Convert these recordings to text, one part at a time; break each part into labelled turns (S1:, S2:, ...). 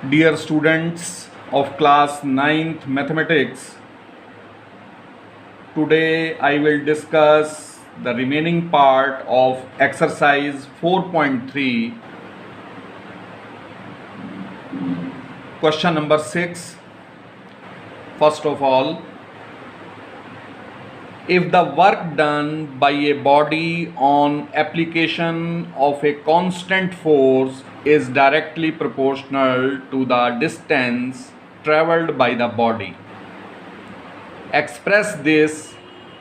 S1: Dear students of class 9th mathematics, today I will discuss the remaining part of exercise 4.3, question number 6. First of all, if the work done by a body on application of a constant force is directly proportional to the distance traveled by the body, express this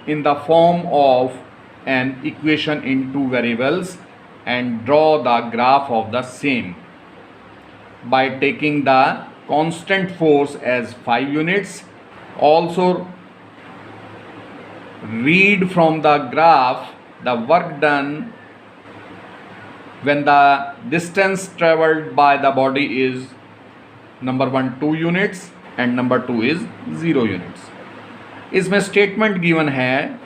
S1: in the form of an equation in two variables and draw the graph of the same by taking the constant force as 5 units. Also read from the graph the work done when the distance traveled by the body is number 1 2 units and number 2 is 0 units. इसमें statement given है.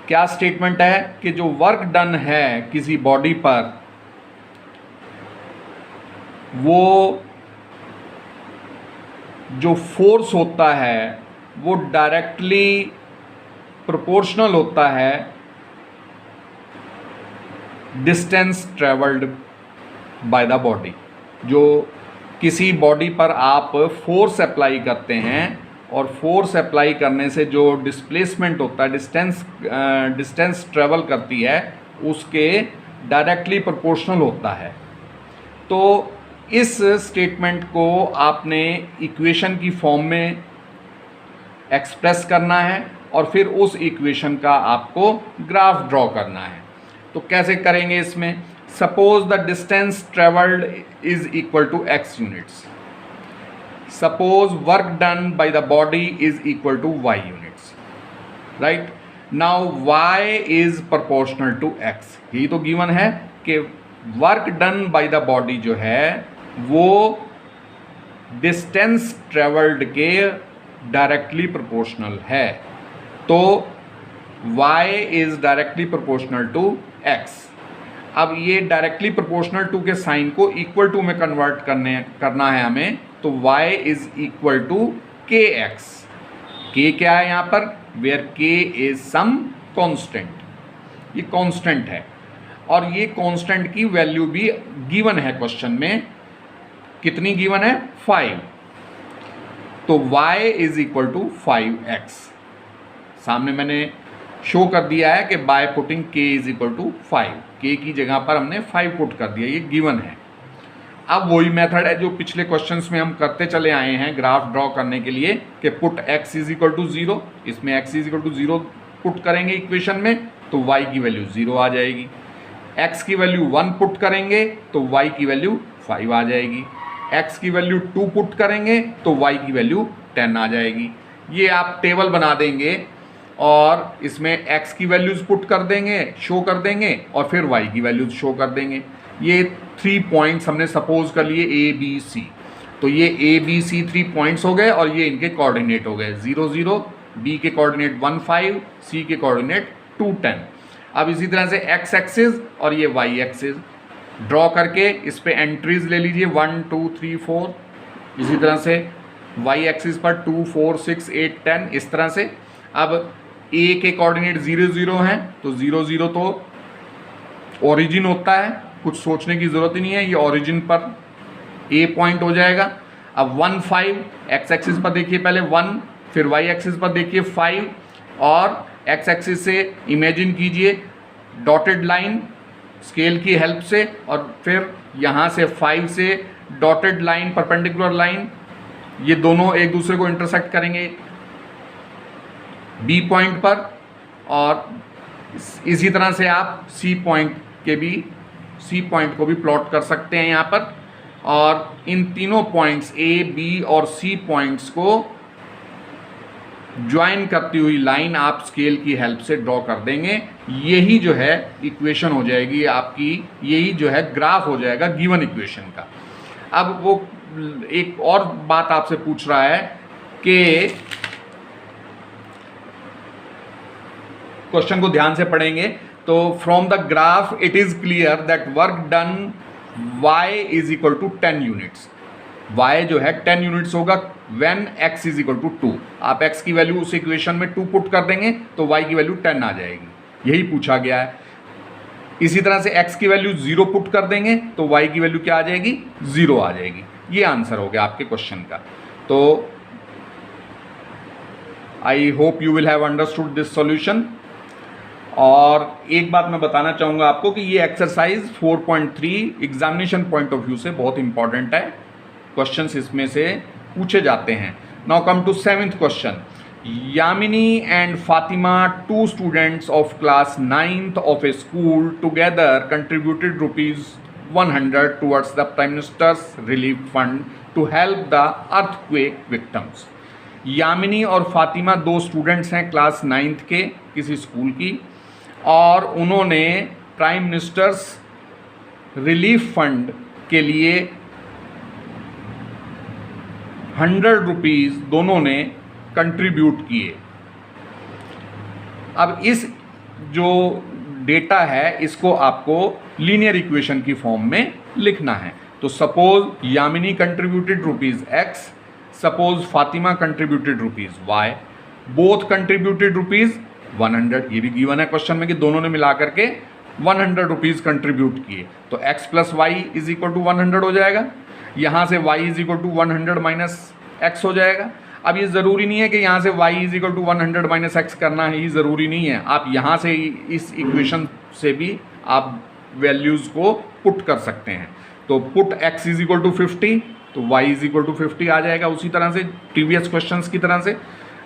S1: क्या statement है कि जो work done है किसी body पर वो जो फोर्स होता है वो डायरेक्टली प्रोपोर्शनल होता है distance travelled by the body. जो किसी बॉडी पर आप फोर्स अप्लाई करते हैं और फोर्स अप्लाई करने से जो डिस्प्लेसमेंट होता है, डिस्टेंस ट्रेवल करती है, उसके डायरेक्टली प्रोपोर्शनल होता है. तो इस स्टेटमेंट को आपने इक्वेशन की फॉर्म में एक्सप्रेस करना है और फिर उस इक्वेशन का आपको ग्राफ ड्रॉ करना है. तो कैसे करेंगे इसमें? Suppose the distance travelled is equal to x units. Suppose work done by the body is equal to y units. Right now y is proportional to x. यही तो गिवन है कि work done by the body जो है वो distance travelled के directly proportional है. तो y is directly proportional to x. अब ये डायरेक्टली प्रोपोर्शनल टू के साइन को इक्वल टू में कन्वर्ट करना है हमें. तो y is equal to kx. k क्या है यहाँ पर? Where k is some constant. ये कांस्टेंट है और ये कांस्टेंट की वैल्यू भी गिवन है क्वेश्चन में. कितनी गिवन है? 5. तो y is equal to 5x. सामने मैंने शो कर दिया है कि by putting k is equal to 5. k की जगह पर हमने 5 पुट कर दिया. ये गिवन है. अब वही मेथड है जो पिछले क्वेश्चंस में हम करते चले आए हैं ग्राफ ड्रॉ करने के लिए कि put x is equal to 0. इसमें x is equal to 0 put करेंगे इक्वेशन में तो y की वैल्यू 0 आ जाएगी. x की वैल्यू 1 पुट करेंगे तो y की वैल्यू 5 आ जाएगी. x की वैल्यू 2 पुट करेंगे तो y की वैल्यू 10 आ जाएगी. ये आप टेबल बना देंगे और इसमें x की वैल्यूज़ पुट कर देंगे, शो कर देंगे और फिर y की वैल्यूज़ शो कर देंगे. ये 3 पॉइंट्स हमने सपोज कर लिए A B C. तो ये A B C 3 पॉइंट्स हो गए और ये इनके कोऑर्डिनेट हो गए 0 0, B के कोऑर्डिनेट 1 5, C के कोऑर्डिनेट 2 10. अब इसी तरह से x एक्सिस और ये y एक्सिस ड्रॉ करके इस पे एंट्रीज ले लीजिए 1 2 3 4. इसी तरह से y एक्सिस पर 2 4 6 8 10 इस तरह से. अब a के कोऑर्डिनेट 0 0 हैं तो 0 0 तो ओरिजिन होता है, कुछ सोचने की ज़रूरत ही नहीं है. ये ओरिजिन पर a पॉइंट हो जाएगा. अब 1 5 x एक्सिस पर देखिए पहले 1, फिर y एक्सिस पर देखिए 5 और x एक्सिस से इमेजिन कीजिए डॉटेड लाइन स्केल की हेल्प से और फिर यहाँ से 5 से डॉटेड लाइन परपेंडिकुलर लाइन, ये दोनों एक दूसरे को इंटरसेक्ट करेंगे B पॉइंट पर. और इसी तरह से आप C पॉइंट को भी प्लॉट कर सकते हैं यहाँ पर. और इन तीनों पॉइंट्स A B और C पॉइंट्स को ज्वाइन करती हुई लाइन आप स्केल की हेल्प से ड्रॉ कर देंगे. यही जो है इक्वेशन हो जाएगी आपकी, यही जो है ग्राफ हो जाएगा गिवन इक्वेशन का. अब वो एक और बात आपसे पूछ रहा है कि क्वेश्चन को ध्यान से पढ़ेंगे तो from the graph it is clear that work done y is equal to 10 units. y जो है 10 यूनिट्स होगा when x is equal to 2। आप x की वैल्यू उस इक्वेशन में 2 पुट कर देंगे तो y की वैल्यू 10 आ जाएगी, यही पूछा गया है। इसी तरह से x की वैल्यू 0 पुट कर देंगे तो y की वैल्यू क्या आ जाएगी, 0 आ जाएगी। ये आंसर हो गया आपके क्वेश्चन का। तो I hope you will have understood this solution. और एक बात मैं बताना चाहूँगा आपको कि ये exercise 4.3 examination point of view से बहुत इंपॉर्टेंट है, क्वेश्चंस इसमें से पूछे जाते हैं। Now come to 7th question. Yamini and Fatima, 2 students of class 9th of a school, together contributed rupees 100 towards the Prime Minister's Relief Fund to help the earthquake victims. Yamini और Fatima 2 students हैं class 9th के किसी school की, और उन्होंने prime ministers relief fund के लिए 100 rupees दोनों ने कंट्रीब्यूट किए। अब इस जो डेटा है इसको आपको लीनियर इक्वेशन की फॉर्म में लिखना है। तो suppose Yamini contributed rupees x, suppose Fatima contributed rupees y, both contributed rupees 100। ये भी गिवन है क्वेश्चन में कि दोनों ने मिला करके 100 रुपीज़ कंट्रीब्यूट किए, तो x plus y is equal to 100 हो जाएगा। यहाँ से y is equal to 100 minus x हो जाएगा। अब ये ज़रूरी नहीं है कि यहाँ से y is equal to 100 minus x करना ही ज़रूरी नहीं है, आप यहाँ से इस इक्वेशन से भी आप वैल्यूज़ को पुट कर सकते हैं। तो put x is equal to 50 तो y इज इक्वल टू 50 आ जाएगा, उसी तरह से प्रीवियस क्वेश्चंस की तरह से।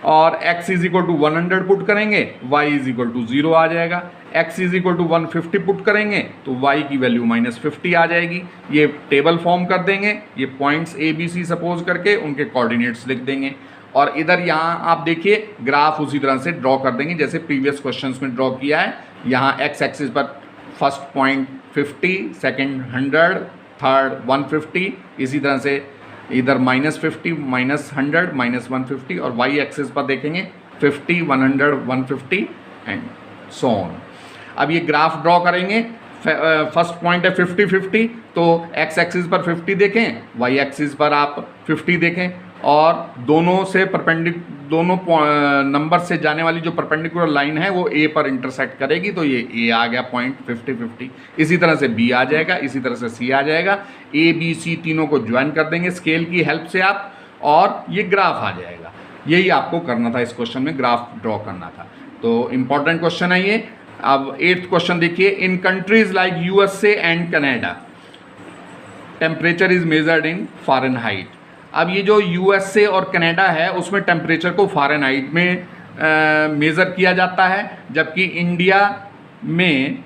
S1: और x is equal to 100 put करेंगे, y इज इक्वल टू 0 आ जाएगा। x is equal to 150 put करेंगे तो y की वैल्यू माइनस 50 आ जाएगी। ये टेबल फॉर्म कर देंगे, ये points A B C suppose करके उनके कोऑर्डिनेट्स लिख देंगे। और इधर यहाँ आप देखिए ग्राफ उसी तरह से ड्रॉ कर देंगे जैसे प्रीवियस क्वेश्चंस में ड्रॉ किया है। यहाँ x एक्सिस पर फर्स्ट पॉइंट 50, सेकेंड 100, थर्ड 150, इसी तरह से इधर -50, -100, -150, और y एक्सिस पर देखेंगे 50, 100, 150 एंड सो ऑन। अब ये ग्राफ ड्रॉ करेंगे, फर्स्ट पॉइंट है 50, 50, तो x एक्सिस पर 50 देखें, y एक्सिस पर आप 50 देखें, और दोनों से दोनों नंबर से जाने वाली जो परपेंडिकुलर लाइन है वो a पर इंटरसेक्ट करेगी, तो ये a आ गया पॉइंट 50, 50। इसी तरह से b आ जाएगा, इसी तरह से c आ जाएगा। a b c तीनों को ज्वाइन कर देंगे स्केल की हेल्प से आप, और ये ग्राफ आ जाएगा। यही आपको करना था, इस क्वेश्चन में ग्राफ ड्रॉ करना था। तो इम्पॉर्टेंट क्वेश्चन है ये। अब 8th क्वेश्चन देखिए। In countries like USA and Canada temperature is measured in Fahrenheit. अब ये जो USA और कनाडा है उसमें टेम्परेचर को फ़ारेनहाइट में मेज़र किया जाता है, जबकि इंडिया में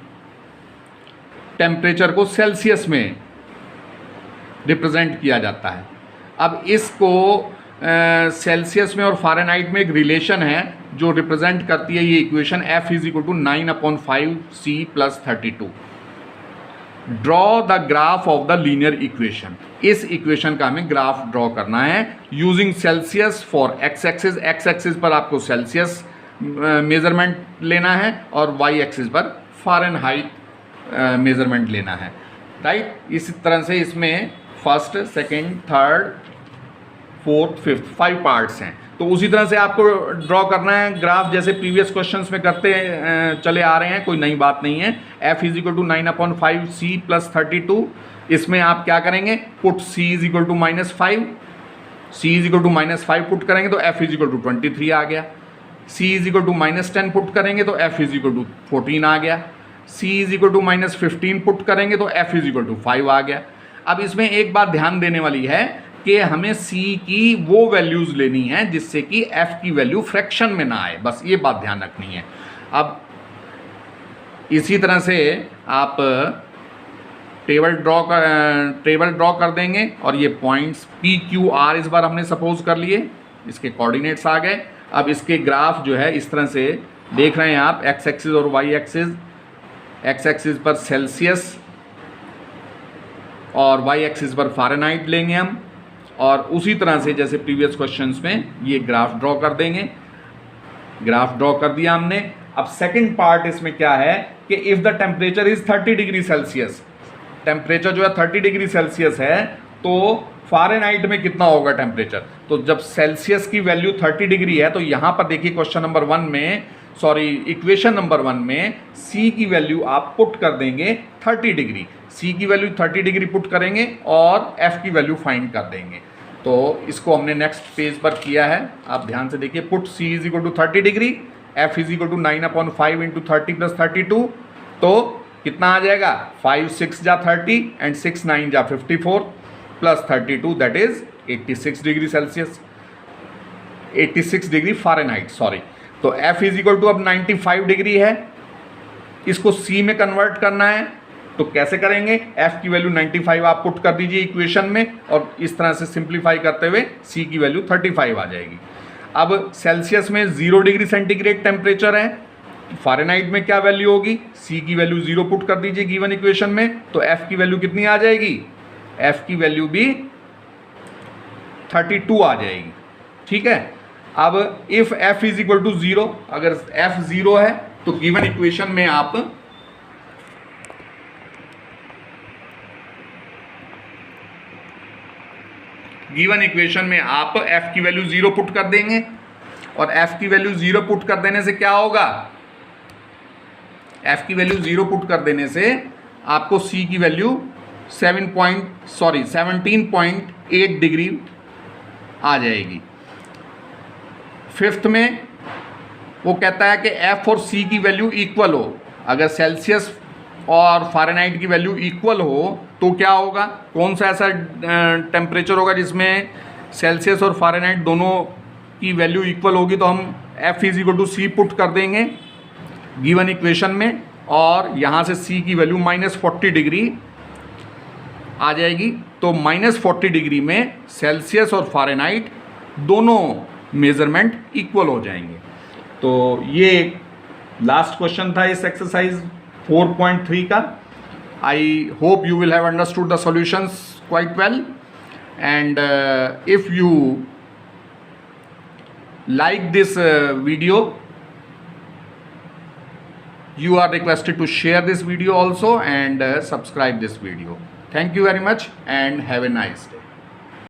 S1: टेम्परेचर को सेल्सियस में रिप्रेजेंट किया जाता है। अब इसको सेल्सियस में और फ़ारेनहाइट में एक रिलेशन है जो रिप्रेजेंट करती है ये equation F is equal to 9/5C + 32। Draw the graph of the linear equation. इस इक्वेशन का हमें ग्राफ ड्रॉ करना है using Celsius for x axis. x axis पर आपको सेल्सियस मेजरमेंट लेना है और y एक्सिस पर फ़ारेनहाइट मेजरमेंट लेना है, राइट। इस तरह से इसमें first, second, third, fourth, fifth 5 parts हैं। तो उसी तरह से आपको ड्रॉ करना है ग्राफ जैसे प्रीवियस क्वेश्चंस में करते चले आ रहे हैं, कोई नई बात नहीं है। F is equal to 9/5C + 32। इसमें आप क्या करेंगे, put C is equal to -5, C is equal to -5 put करेंगे तो F इज इक्वल टू 23 आ गया। C is equal to -10 put करेंगे तो F इज इक्वल टू 14 आ गया। C is equal to -15 put करेंगे तो F इज इक्वल टू 5 आ गया। अब इसमें एक बात ध्यान देने वाली है कि हमें C की वो वैल्यूज़ लेनी है जिससे कि F की वैल्यू फ्रैक्शन में ना आए, बस ये बात ध्यान रखनी है। अब इसी तरह से आप टेबल ड्रॉ कर देंगे और ये पॉइंट्स P Q R इस बार हमने सपोज कर लिए, इसके कोऑर्डिनेट्स आ गए। अब इसके ग्राफ जो है इस तरह से देख रहे हैं आप, x एक्सिस और y एक्सिस। x एक्सिस पर सेल्सियस और y एक्सिस पर फ़ारेनहाइट लेंगे हम, और उसी तरह से जैसे प्रीवियस क्वेश्चंस में ये ग्राफ ड्रॉ कर देंगे। ग्राफ ड्रॉ कर दिया हमने। अब सेकंड पार्ट इसमें क्या है कि if the temperature is 30 degree Celsius, temperature जो है 30 डिग्री सेल्सियस है, तो फ़ारेनहाइट में कितना होगा टेम्परेचर। तो जब सेल्सियस की वैल्यू 30 डिग्री है तो यहाँ पर देखिए क्वेश्चन नंबर 1 में, सॉरी इक्वेशन नंबर 1 में C की वैल्यू आप पुट कर देंगे 30 डिग्री, C की वैल्यू 30 डिग्री पुट करेंगे और F की वैल्यू फाइंड कर देंगे। तो इसको हमने नेक्स्ट पेज पर किया है, आप ध्यान से देखिए। Put C is equal to 30 degree, F is equal to 9/5 into 30 plus 32, तो कितना आ जाएगा 5 6 जा 30 एंड 6 9 जा 54 plus 32 that is 86 degree Celsius, 86 degree Fahrenheit sorry. तो F इज इक्वल टू अब 95 डिग्री है, इसको C में कन्वर्ट करना है तो कैसे करेंगे, F की वैल्यू 95 आप पुट कर दीजिए इक्वेशन में और इस तरह से सिंप्लीफाई करते हुए C की वैल्यू 35 आ जाएगी। अब सेल्सियस में 0 डिग्री सेंटीग्रेड टेम्परेचर है, फ़ारेनहाइट में क्या वैल्यू होगी, C की वैल्यू 0 पुट कर दीजिए गिवन इक्वेशन में, तो F की वैल्यू कितनी आ जाएगी, F की वैल्यू भी 32 आ जाएगी। ठीक है। अब if F is equal to 0, अगर F 0 है तो गिवन इक्वेशन में आप F की वैल्यू 0 पुट कर देंगे और F की वैल्यू 0 पुट कर देने से क्या होगा, F की वैल्यू 0 पुट कर देने से आपको C की वैल्यू 17.8 डिग्री आ जाएगी। फिफ्थ में वो कहता है कि F और C की वैल्यू इक्वल हो, अगर सेल्सियस और फ़ारेनहाइट की वैल्यू इक्वल हो तो क्या होगा, कौन सा ऐसा टेम्परेचर होगा जिसमें सेल्सियस और फ़ारेनहाइट दोनों की वैल्यू इक्वल होगी, तो हम F is equal to C put कर देंगे गिवन इक्वेशन में और यहाँ से C की वैल्यू -40 डिग्री आ जाएगी। तो -40 डिग्री में सेल्सियस और फ़ारेनहाइट दोनों मेज़रमेंट इक्वल हो जाएंगे। तो ये लास्ट क्वेश्चन था इस एक्सरसाइज 4.3 का। I hope you will have understood the solutions quite well and if you like this video, you are requested to share this video also and subscribe this video. Thank you very much and have a nice day.